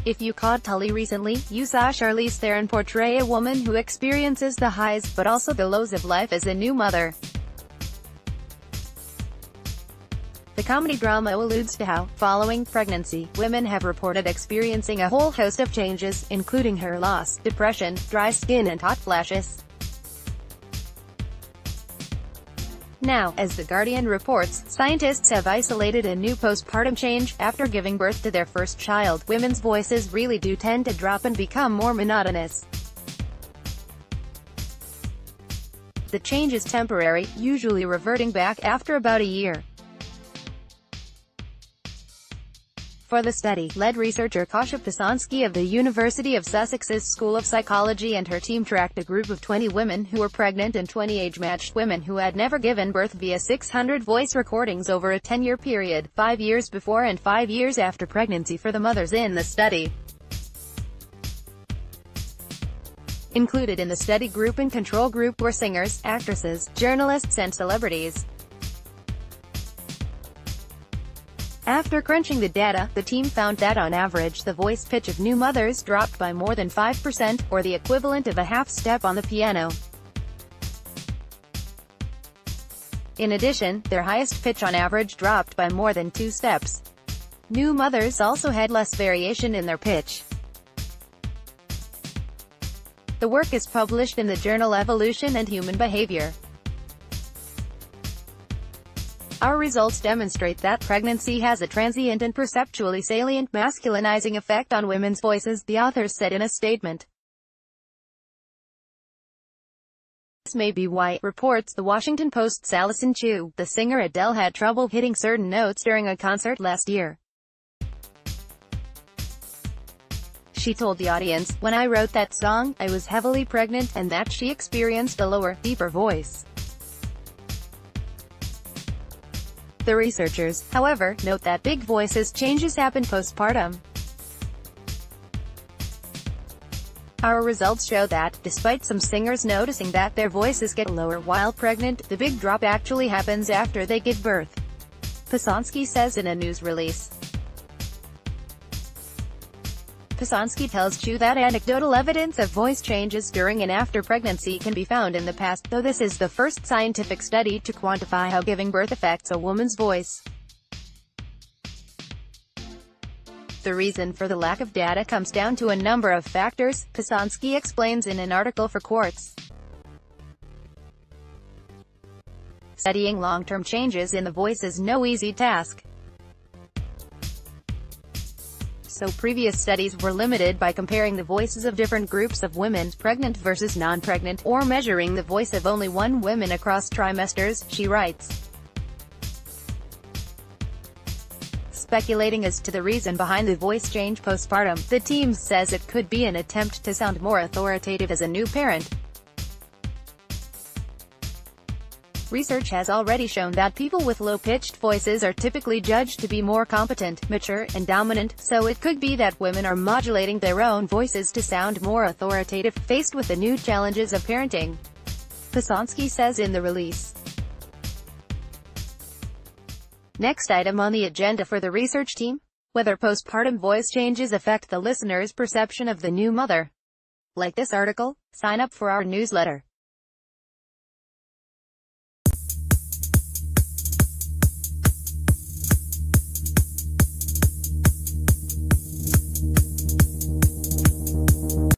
If you caught Tully recently, you saw Charlize Theron portray a woman who experiences the highs, but also the lows of life as a new mother. The comedy drama alludes to how, following pregnancy, women have reported experiencing a whole host of changes, including hair loss, depression, dry skin and hot flashes. Now, as The Guardian reports, scientists have isolated a new postpartum change. After giving birth to their first child, women's voices really do tend to drop and become more monotonous. The change is temporary, usually reverting back after about a year. For the study, lead researcher Kasia Pisanski of the University of Sussex's School of Psychology and her team tracked a group of 20 women who were pregnant and 20 age-matched women who had never given birth via 600 voice recordings over a 10-year period, 5 years before and 5 years after pregnancy for the mothers in the study. Included in the study group and control group were singers, actresses, journalists and celebrities. After crunching the data, the team found that on average the voice pitch of new mothers dropped by more than 5%, or the equivalent of a half step on the piano. In addition, their highest pitch on average dropped by more than 2 steps. New mothers also had less variation in their pitch. The work is published in the journal Evolution and Human Behavior. Our results demonstrate that pregnancy has a transient and perceptually salient masculinizing effect on women's voices, the authors said in a statement. This may be why, reports The Washington Post's Allison Chu, the singer Adele had trouble hitting certain notes during a concert last year. She told the audience, "When I wrote that song, I was heavily pregnant, and that she experienced a lower, deeper voice." The researchers, however, note that big voices changes happen postpartum. Our results show that, despite some singers noticing that their voices get lower while pregnant, the big drop actually happens after they give birth. Pisanski says in a news release. Pisanski tells Chu that anecdotal evidence of voice changes during and after pregnancy can be found in the past, though this is the first scientific study to quantify how giving birth affects a woman's voice. The reason for the lack of data comes down to a number of factors, Pisanski explains in an article for Quartz. Studying long-term changes in the voice is no easy task. So previous studies were limited by comparing the voices of different groups of women, pregnant versus non-pregnant, or measuring the voice of only one woman across trimesters, she writes. Speculating as to the reason behind the voice change postpartum, the team says it could be an attempt to sound more authoritative as a new parent. Research has already shown that people with low-pitched voices are typically judged to be more competent, mature, and dominant, so it could be that women are modulating their own voices to sound more authoritative, faced with the new challenges of parenting. Pisanski says in the release. Next item on the agenda for the research team: whether postpartum voice changes affect the listener's perception of the new mother. Like this article, sign up for our newsletter.